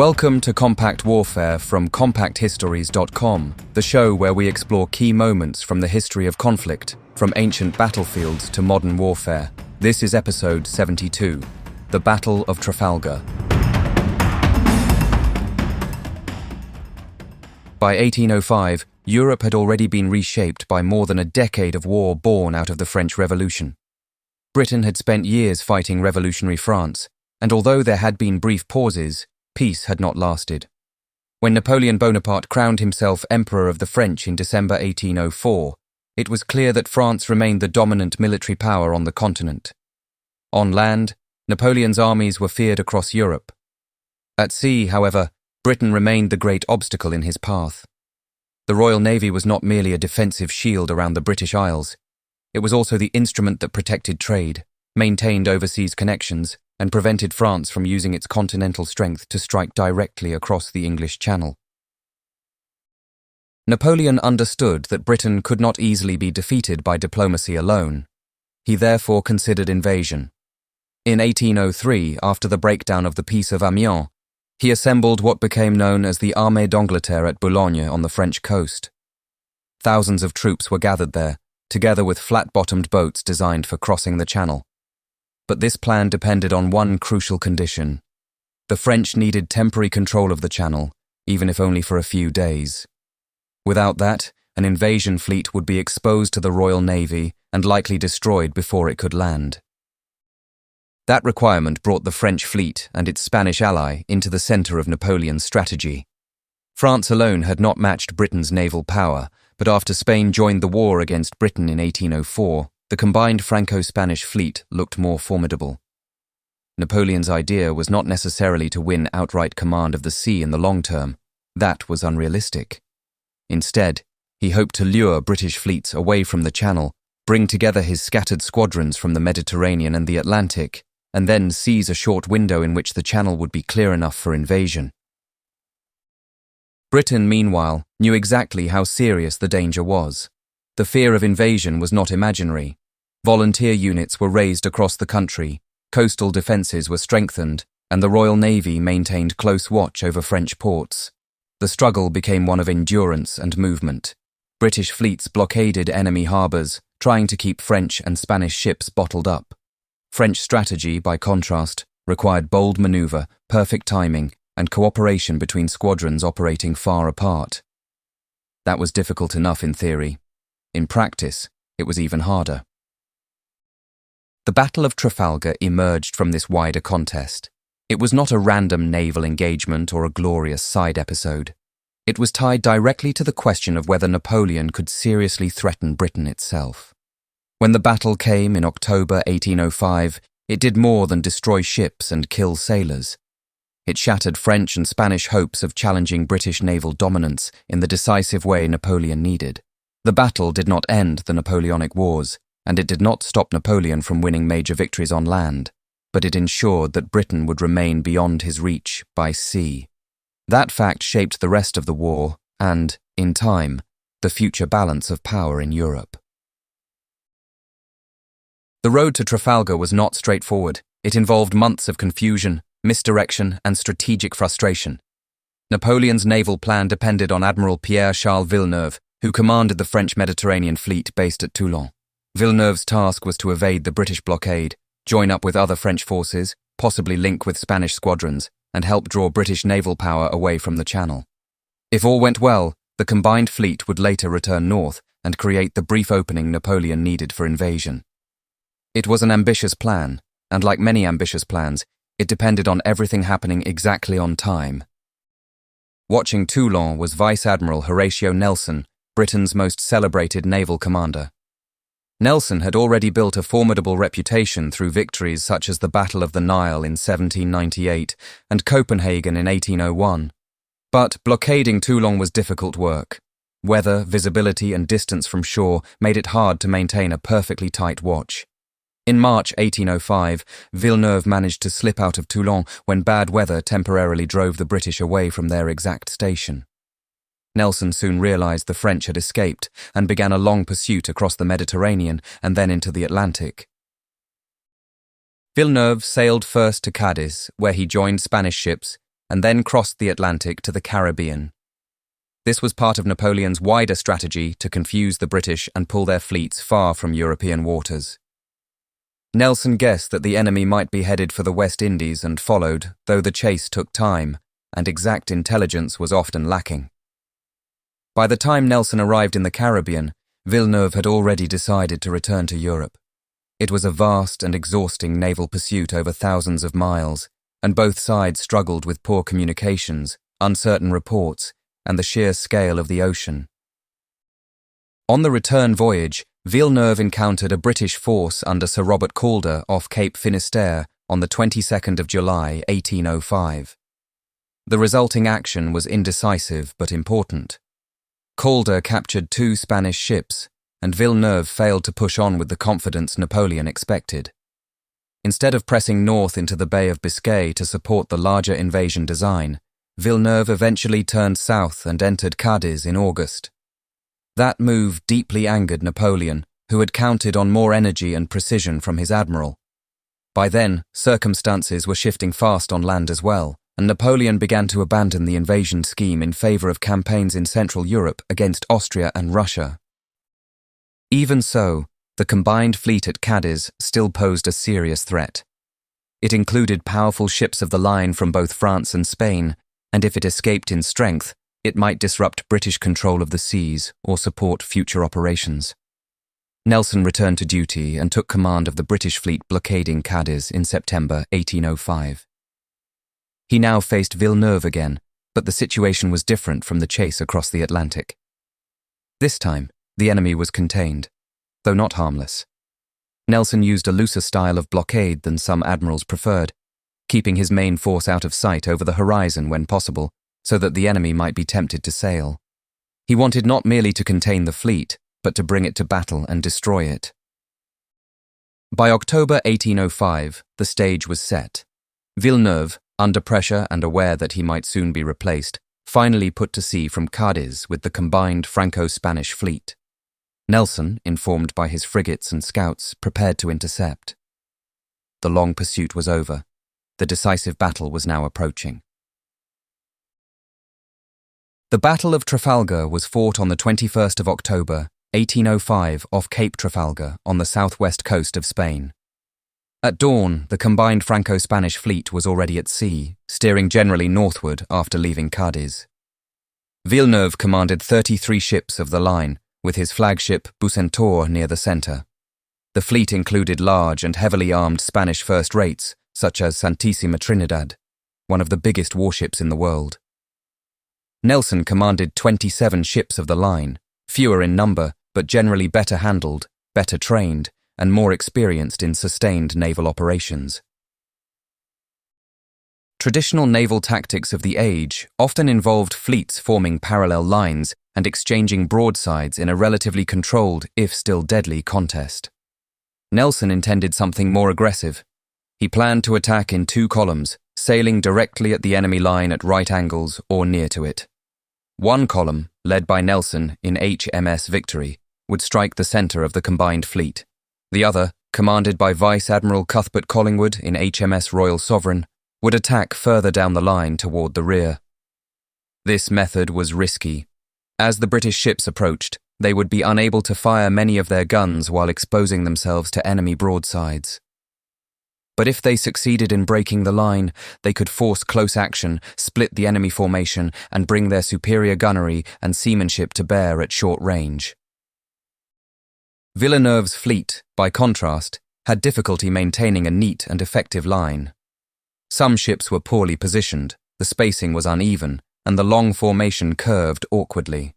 Welcome to Compact Warfare from CompactHistories.com, the show where we explore key moments from the history of conflict, from ancient battlefields to modern warfare. This is episode 72, the Battle of Trafalgar. By 1805, Europe had already been reshaped by more than a decade of war born out of the French Revolution. Britain had spent years fighting revolutionary France, and although there had been brief pauses, peace had not lasted. When Napoleon Bonaparte crowned himself Emperor of the French in December 1804, it was clear that France remained the dominant military power on the continent. On land, Napoleon's armies were feared across Europe. At sea, however, Britain remained the great obstacle in his path. The Royal Navy was not merely a defensive shield around the British Isles. It was also the instrument that protected trade, maintained overseas connections, and prevented France from using its continental strength to strike directly across the English Channel. Napoleon understood that Britain could not easily be defeated by diplomacy alone. He therefore considered invasion. In 1803, after the breakdown of the Peace of Amiens, he assembled what became known as the Armée d'Angleterre at Boulogne on the French coast. Thousands of troops were gathered there, together with flat-bottomed boats designed for crossing the Channel. But this plan depended on one crucial condition. The French needed temporary control of the Channel, even if only for a few days. Without that, an invasion fleet would be exposed to the Royal Navy and likely destroyed before it could land. That requirement brought the French fleet and its Spanish ally into the center of Napoleon's strategy. France alone had not matched Britain's naval power, but after Spain joined the war against Britain in 1804, the combined Franco-Spanish fleet looked more formidable. Napoleon's idea was not necessarily to win outright command of the sea in the long term. That was unrealistic. Instead, he hoped to lure British fleets away from the Channel, bring together his scattered squadrons from the Mediterranean and the Atlantic, and then seize a short window in which the Channel would be clear enough for invasion. Britain, meanwhile, knew exactly how serious the danger was. The fear of invasion was not imaginary. Volunteer units were raised across the country, coastal defences were strengthened, and the Royal Navy maintained close watch over French ports. The struggle became one of endurance and movement. British fleets blockaded enemy harbours, trying to keep French and Spanish ships bottled up. French strategy, by contrast, required bold manoeuvre, perfect timing, and cooperation between squadrons operating far apart. That was difficult enough in theory. In practice, it was even harder. The Battle of Trafalgar emerged from this wider contest. It was not a random naval engagement or a glorious side episode. It was tied directly to the question of whether Napoleon could seriously threaten Britain itself. When the battle came in October 1805, it did more than destroy ships and kill sailors. It shattered French and Spanish hopes of challenging British naval dominance in the decisive way Napoleon needed. The battle did not end the Napoleonic Wars, and it did not stop Napoleon from winning major victories on land, but it ensured that Britain would remain beyond his reach by sea. That fact shaped the rest of the war and, in time, the future balance of power in Europe. The road to Trafalgar was not straightforward. It involved months of confusion, misdirection, and strategic frustration. Napoleon's naval plan depended on Admiral Pierre-Charles Villeneuve, who commanded the French Mediterranean fleet based at Toulon. Villeneuve's task was to evade the British blockade, join up with other French forces, possibly link with Spanish squadrons, and help draw British naval power away from the Channel. If all went well, the combined fleet would later return north and create the brief opening Napoleon needed for invasion. It was an ambitious plan, and like many ambitious plans, it depended on everything happening exactly on time. Watching Toulon was Vice Admiral Horatio Nelson, Britain's most celebrated naval commander. Nelson had already built a formidable reputation through victories such as the Battle of the Nile in 1798 and Copenhagen in 1801. But blockading Toulon was difficult work. Weather, visibility, and distance from shore made it hard to maintain a perfectly tight watch. In March 1805, Villeneuve managed to slip out of Toulon when bad weather temporarily drove the British away from their exact station. Nelson soon realized the French had escaped and began a long pursuit across the Mediterranean and then into the Atlantic. Villeneuve sailed first to Cadiz, where he joined Spanish ships, and then crossed the Atlantic to the Caribbean. This was part of Napoleon's wider strategy to confuse the British and pull their fleets far from European waters. Nelson guessed that the enemy might be headed for the West Indies and followed, though the chase took time, and exact intelligence was often lacking. By the time Nelson arrived in the Caribbean, Villeneuve had already decided to return to Europe. It was a vast and exhausting naval pursuit over thousands of miles, and both sides struggled with poor communications, uncertain reports, and the sheer scale of the ocean. On the return voyage, Villeneuve encountered a British force under Sir Robert Calder off Cape Finisterre on the 22nd of July, 1805. The resulting action was indecisive but important. Calder captured 2 Spanish ships, and Villeneuve failed to push on with the confidence Napoleon expected. Instead of pressing north into the Bay of Biscay to support the larger invasion design, Villeneuve eventually turned south and entered Cadiz in August. That move deeply angered Napoleon, who had counted on more energy and precision from his admiral. By then, circumstances were shifting fast on land as well, and Napoleon began to abandon the invasion scheme in favor of campaigns in Central Europe against Austria and Russia. Even so, the combined fleet at Cadiz still posed a serious threat. It included powerful ships of the line from both France and Spain, and if it escaped in strength, it might disrupt British control of the seas or support future operations. Nelson returned to duty and took command of the British fleet blockading Cadiz in September 1805. He now faced Villeneuve again, but the situation was different from the chase across the Atlantic. This time, the enemy was contained, though not harmless. Nelson used a looser style of blockade than some admirals preferred, keeping his main force out of sight over the horizon when possible, so that the enemy might be tempted to sail. He wanted not merely to contain the fleet, but to bring it to battle and destroy it. By October 1805, the stage was set. Villeneuve, under pressure and aware that he might soon be replaced, finally put to sea from Cadiz with the combined Franco-Spanish fleet. Nelson, informed by his frigates and scouts, prepared to intercept. The long pursuit was over. The decisive battle was now approaching. The Battle of Trafalgar was fought on the 21st of October, 1805 off Cape Trafalgar on the southwest coast of Spain. At dawn, the combined Franco-Spanish fleet was already at sea, steering generally northward after leaving Cadiz. Villeneuve commanded 33 ships of the line, with his flagship Bucentaur near the centre. The fleet included large and heavily armed Spanish first-rates, such as Santísima Trinidad, one of the biggest warships in the world. Nelson commanded 27 ships of the line, fewer in number, but generally better handled, better trained, and more experienced in sustained naval operations. Traditional naval tactics of the age often involved fleets forming parallel lines and exchanging broadsides in a relatively controlled, if still deadly, contest. Nelson intended something more aggressive. He planned to attack in 2 columns, sailing directly at the enemy line at right angles or near to it. One column, led by Nelson in HMS Victory, would strike the centre of the combined fleet. The other, commanded by Vice Admiral Cuthbert Collingwood in HMS Royal Sovereign, would attack further down the line toward the rear. This method was risky. As the British ships approached, they would be unable to fire many of their guns while exposing themselves to enemy broadsides. But if they succeeded in breaking the line, they could force close action, split the enemy formation, and bring their superior gunnery and seamanship to bear at short range. Villeneuve's fleet, by contrast, had difficulty maintaining a neat and effective line. Some ships were poorly positioned, the spacing was uneven, and the long formation curved awkwardly.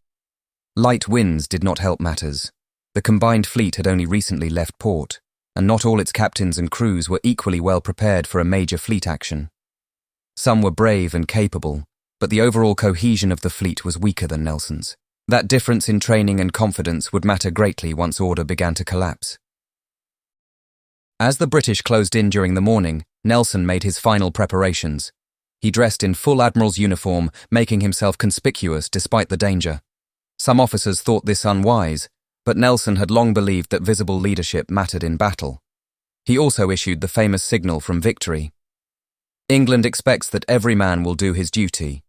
Light winds did not help matters. The combined fleet had only recently left port, and not all its captains and crews were equally well prepared for a major fleet action. Some were brave and capable, but the overall cohesion of the fleet was weaker than Nelson's. That difference in training and confidence would matter greatly once order began to collapse. As the British closed in during the morning, Nelson made his final preparations. He dressed in full admiral's uniform, making himself conspicuous despite the danger. Some officers thought this unwise, but Nelson had long believed that visible leadership mattered in battle. He also issued the famous signal from victory. England expects that every man will do his duty.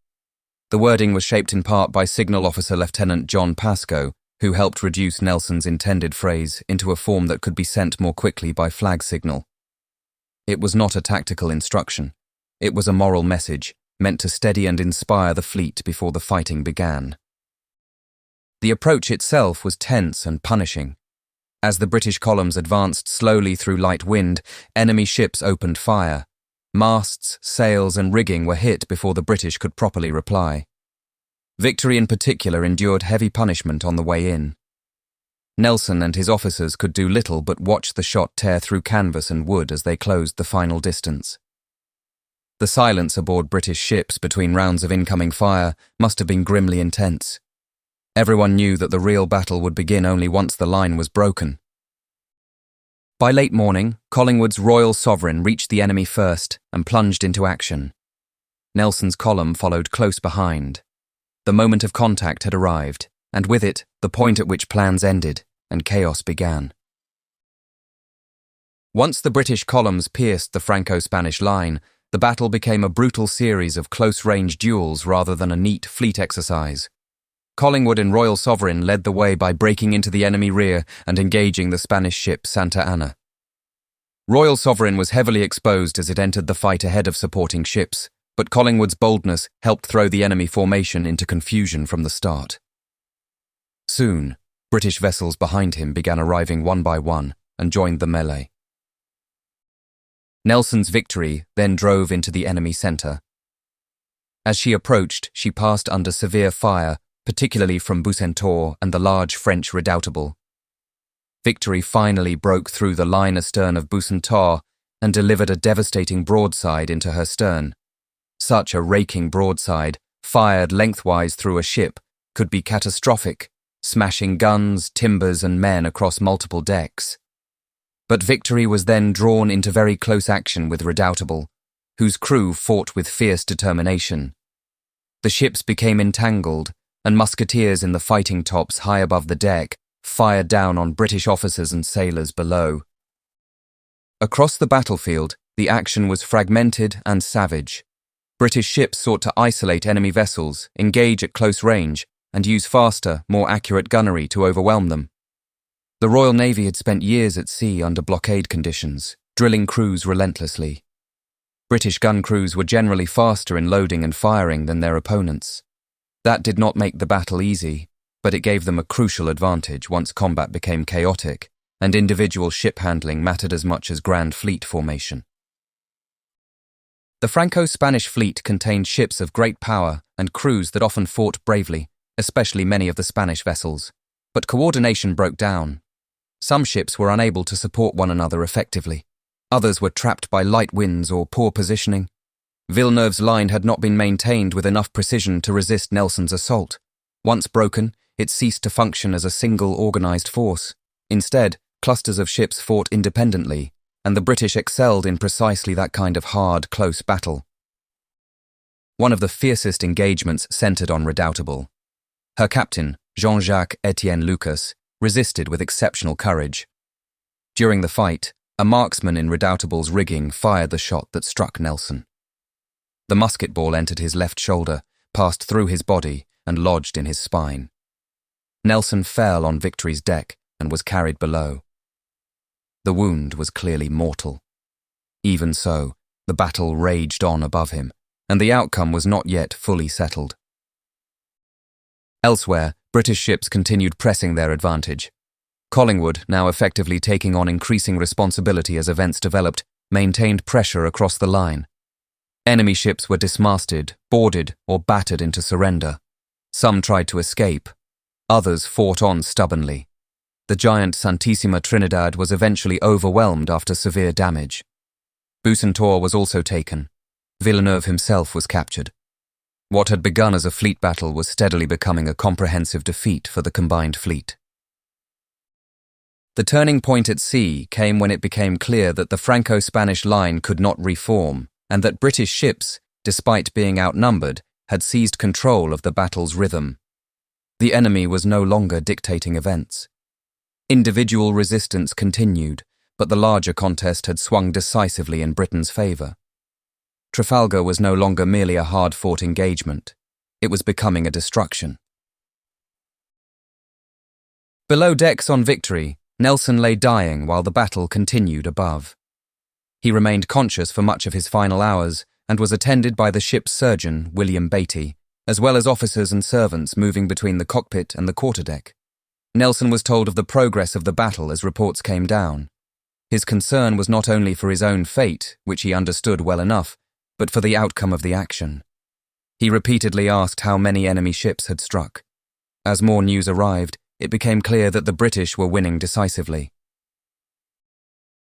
The wording was shaped in part by Signal Officer Lieutenant John Pascoe, who helped reduce Nelson's intended phrase into a form that could be sent more quickly by flag signal. It was not a tactical instruction. It was a moral message, meant to steady and inspire the fleet before the fighting began. The approach itself was tense and punishing. As the British columns advanced slowly through light wind, enemy ships opened fire. Masts, sails, and rigging were hit before the British could properly reply. Victory in particular endured heavy punishment on the way in. Nelson and his officers could do little but watch the shot tear through canvas and wood as they closed the final distance. The silence aboard British ships between rounds of incoming fire must have been grimly intense. Everyone knew that the real battle would begin only once the line was broken. By late morning, Collingwood's Royal Sovereign reached the enemy first and plunged into action. Nelson's column followed close behind. The moment of contact had arrived, and with it, the point at which plans ended and chaos began. Once the British columns pierced the Franco-Spanish line, the battle became a brutal series of close-range duels rather than a neat fleet exercise. Collingwood and Royal Sovereign led the way by breaking into the enemy rear and engaging the Spanish ship Santa Ana. Royal Sovereign was heavily exposed as it entered the fight ahead of supporting ships, but Collingwood's boldness helped throw the enemy formation into confusion from the start. Soon, British vessels behind him began arriving one by one and joined the melee. Nelson's Victory then drove into the enemy centre. As she approached, she passed under severe fire, particularly from Bucentaure and the large French Redoutable. Victory finally broke through the line astern of Bucentaure and delivered a devastating broadside into her stern. Such a raking broadside, fired lengthwise through a ship, could be catastrophic, smashing guns, timbers, and men across multiple decks. But Victory was then drawn into very close action with Redoutable, whose crew fought with fierce determination. The ships became entangled, and musketeers in the fighting tops high above the deck fired down on British officers and sailors below. Across the battlefield, the action was fragmented and savage. British ships sought to isolate enemy vessels, engage at close range, and use faster, more accurate gunnery to overwhelm them. The Royal Navy had spent years at sea under blockade conditions, drilling crews relentlessly. British gun crews were generally faster in loading and firing than their opponents. That did not make the battle easy, but it gave them a crucial advantage once combat became chaotic, and individual ship handling mattered as much as grand fleet formation. The Franco-Spanish fleet contained ships of great power and crews that often fought bravely, especially many of the Spanish vessels, but coordination broke down. Some ships were unable to support one another effectively. Others were trapped by light winds or poor positioning. Villeneuve's line had not been maintained with enough precision to resist Nelson's assault. Once broken, it ceased to function as a single organised force. Instead, clusters of ships fought independently, and the British excelled in precisely that kind of hard, close battle. One of the fiercest engagements centred on Redoutable. Her captain, Jean-Jacques Etienne Lucas, resisted with exceptional courage. During the fight, a marksman in Redoutable's rigging fired the shot that struck Nelson. The musket ball entered his left shoulder, passed through his body, and lodged in his spine. Nelson fell on Victory's deck and was carried below. The wound was clearly mortal. Even so, the battle raged on above him, and the outcome was not yet fully settled. Elsewhere, British ships continued pressing their advantage. Collingwood, now effectively taking on increasing responsibility as events developed, maintained pressure across the line. Enemy ships were dismasted, boarded, or battered into surrender. Some tried to escape. Others fought on stubbornly. The giant Santissima Trinidad was eventually overwhelmed after severe damage. Bucentaure was also taken. Villeneuve himself was captured. What had begun as a fleet battle was steadily becoming a comprehensive defeat for the combined fleet. The turning point at sea came when it became clear that the Franco-Spanish line could not reform, and that British ships, despite being outnumbered, had seized control of the battle's rhythm. The enemy was no longer dictating events. Individual resistance continued, but the larger contest had swung decisively in Britain's favour. Trafalgar was no longer merely a hard-fought engagement. It was becoming a destruction. Below decks on Victory, Nelson lay dying while the battle continued above. He remained conscious for much of his final hours and was attended by the ship's surgeon, William Beatty, as well as officers and servants moving between the cockpit and the quarterdeck. Nelson was told of the progress of the battle as reports came down. His concern was not only for his own fate, which he understood well enough, but for the outcome of the action. He repeatedly asked how many enemy ships had struck. As more news arrived, it became clear that the British were winning decisively.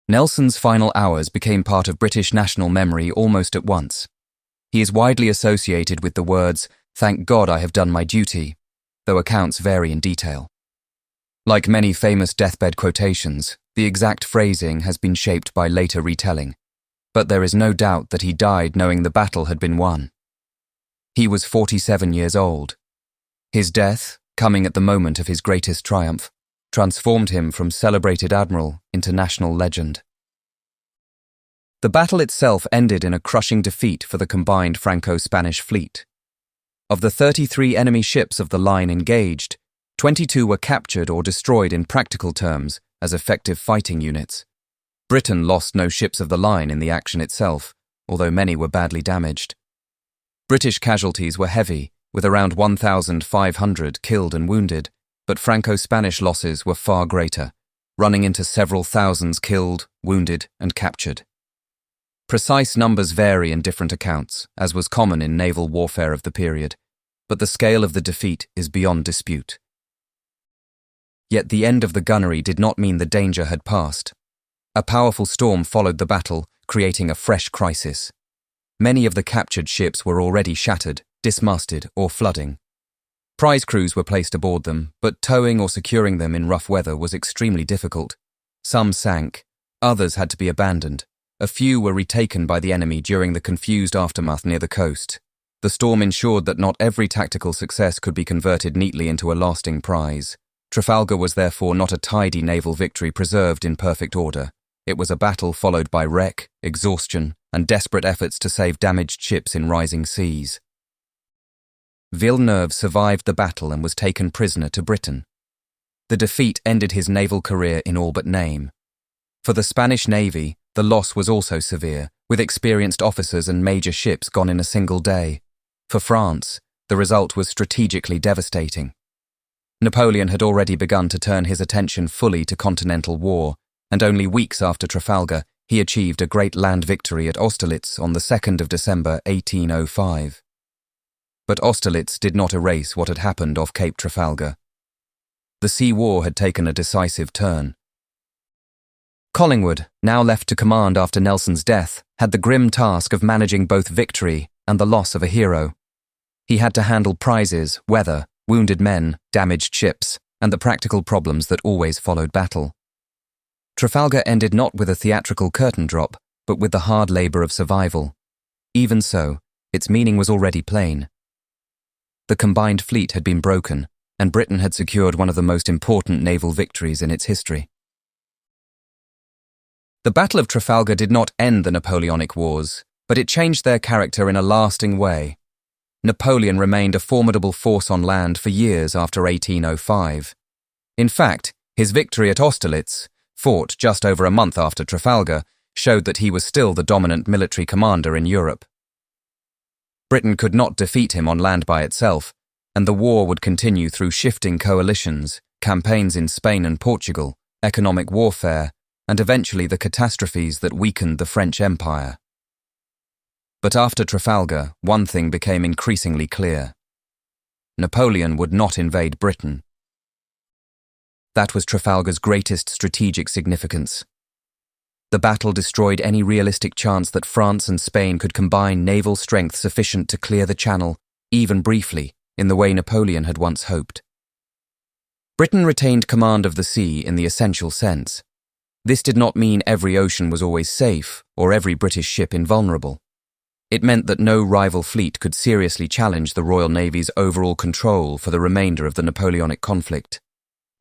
Nelson's final hours became part of British national memory almost at once. He is widely associated with the words, "Thank God I have done my duty," though accounts vary in detail. Like many famous deathbed quotations, the exact phrasing has been shaped by later retelling, but there is no doubt that he died knowing the battle had been won. He was 47 years old. His death, coming at the moment of his greatest triumph, transformed him from celebrated admiral into national legend. The battle itself ended in a crushing defeat for the combined Franco-Spanish fleet. Of the 33 enemy ships of the line engaged, 22 were captured or destroyed in practical terms as effective fighting units. Britain lost no ships of the line in the action itself, although many were badly damaged. British casualties were heavy, with around 1,500 killed and wounded, but Franco-Spanish losses were far greater, running into several thousands killed, wounded, and captured. Precise numbers vary in different accounts, as was common in naval warfare of the period, but the scale of the defeat is beyond dispute. Yet the end of the gunnery did not mean the danger had passed. A powerful storm followed the battle, creating a fresh crisis. Many of the captured ships were already shattered, dismasted, or flooding. Prize crews were placed aboard them, but towing or securing them in rough weather was extremely difficult. Some sank, others had to be abandoned. A few were retaken by the enemy during the confused aftermath near the coast. The storm ensured that not every tactical success could be converted neatly into a lasting prize. Trafalgar was therefore not a tidy naval victory preserved in perfect order. It was a battle followed by wreck, exhaustion, and desperate efforts to save damaged ships in rising seas. Villeneuve survived the battle and was taken prisoner to Britain. The defeat ended his naval career in all but name. For the Spanish Navy, the loss was also severe, with experienced officers and major ships gone in a single day. For France, the result was strategically devastating. Napoleon had already begun to turn his attention fully to continental war, and only weeks after Trafalgar, he achieved a great land victory at Austerlitz on the 2nd of December 1805. But Austerlitz did not erase what had happened off Cape Trafalgar. The sea war had taken a decisive turn. Collingwood, now left to command after Nelson's death, had the grim task of managing both victory and the loss of a hero. He had to handle prizes, weather, wounded men, damaged ships, and the practical problems that always followed battle. Trafalgar ended not with a theatrical curtain drop, but with the hard labour of survival. Even so, its meaning was already plain. The combined fleet had been broken, and Britain had secured one of the most important naval victories in its history. The Battle of Trafalgar did not end the Napoleonic Wars, but it changed their character in a lasting way. Napoleon remained a formidable force on land for years after 1805. In fact, his victory at Austerlitz, fought just over a month after Trafalgar, showed that he was still the dominant military commander in Europe. Britain could not defeat him on land by itself, and the war would continue through shifting coalitions, campaigns in Spain and Portugal, economic warfare, and eventually the catastrophes that weakened the French Empire. But after Trafalgar, one thing became increasingly clear. Napoleon would not invade Britain. That was Trafalgar's greatest strategic significance. The battle destroyed any realistic chance that France and Spain could combine naval strength sufficient to clear the Channel, even briefly, in the way Napoleon had once hoped. Britain retained command of the sea in the essential sense. This did not mean every ocean was always safe or every British ship invulnerable. It meant that no rival fleet could seriously challenge the Royal Navy's overall control for the remainder of the Napoleonic conflict.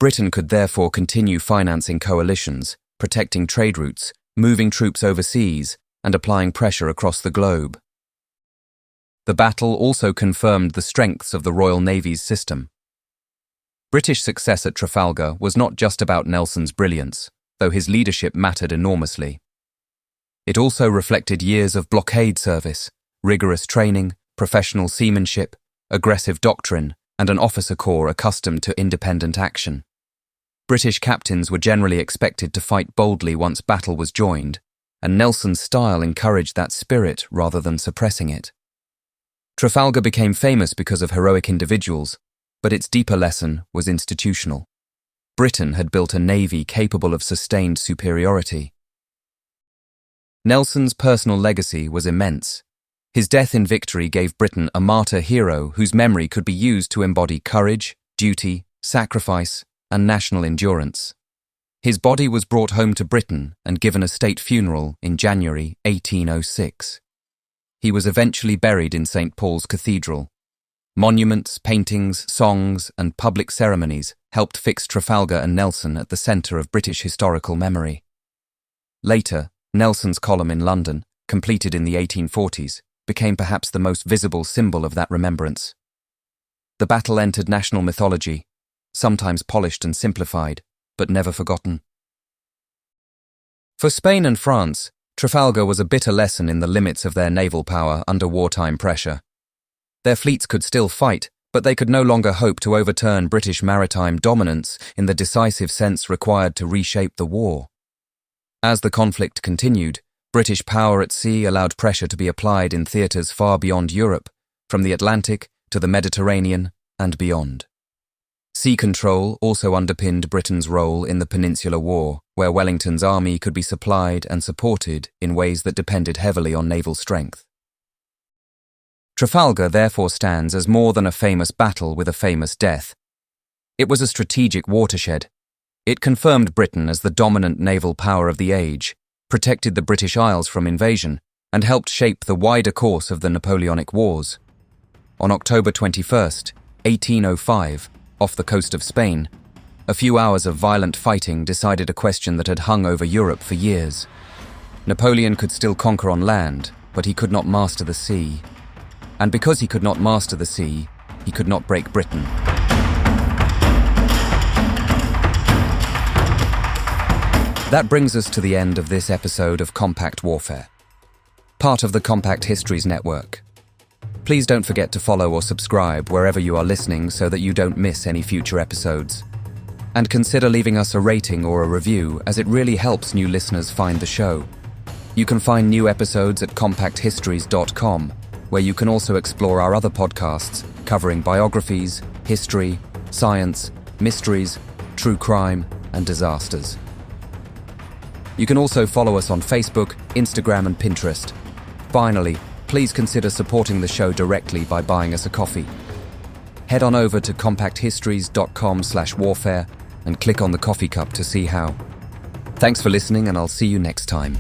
Britain could therefore continue financing coalitions, protecting trade routes, moving troops overseas, and applying pressure across the globe. The battle also confirmed the strengths of the Royal Navy's system. British success at Trafalgar was not just about Nelson's brilliance, though his leadership mattered enormously. It also reflected years of blockade service, rigorous training, professional seamanship, aggressive doctrine, and an officer corps accustomed to independent action. British captains were generally expected to fight boldly once battle was joined, and Nelson's style encouraged that spirit rather than suppressing it. Trafalgar became famous because of heroic individuals, but its deeper lesson was institutional. Britain had built a navy capable of sustained superiority. Nelson's personal legacy was immense. His death in victory gave Britain a martyr hero whose memory could be used to embody courage, duty, sacrifice, and national endurance. His body was brought home to Britain and given a state funeral in January 1806. He was eventually buried in St. Paul's Cathedral. Monuments, paintings, songs, and public ceremonies helped fix Trafalgar and Nelson at the centre of British historical memory. Later, Nelson's column in London, completed in the 1840s, became perhaps the most visible symbol of that remembrance. The battle entered national mythology, sometimes polished and simplified, but never forgotten. For Spain and France, Trafalgar was a bitter lesson in the limits of their naval power under wartime pressure. Their fleets could still fight, but they could no longer hope to overturn British maritime dominance in the decisive sense required to reshape the war. As the conflict continued, British power at sea allowed pressure to be applied in theatres far beyond Europe, from the Atlantic to the Mediterranean and beyond. Sea control also underpinned Britain's role in the Peninsular War, where Wellington's army could be supplied and supported in ways that depended heavily on naval strength. Trafalgar therefore stands as more than a famous battle with a famous death. It was a strategic watershed. It confirmed Britain as the dominant naval power of the age, protected the British Isles from invasion, and helped shape the wider course of the Napoleonic Wars. On October 21st, 1805, off the coast of Spain, a few hours of violent fighting decided a question that had hung over Europe for years. Napoleon could still conquer on land, but he could not master the sea. And because he could not master the sea, he could not break Britain. That brings us to the end of this episode of Compact Warfare, part of the Compact Histories Network. Please don't forget to follow or subscribe wherever you are listening so that you don't miss any future episodes. And consider leaving us a rating or a review, as it really helps new listeners find the show. You can find new episodes at compacthistories.com, where you can also explore our other podcasts covering biographies, history, science, mysteries, true crime, and disasters. You can also follow us on Facebook, Instagram, and Pinterest. Finally, please consider supporting the show directly by buying us a coffee. Head on over to compacthistories.com/warfare and click on the coffee cup to see how. Thanks for listening, and I'll see you next time.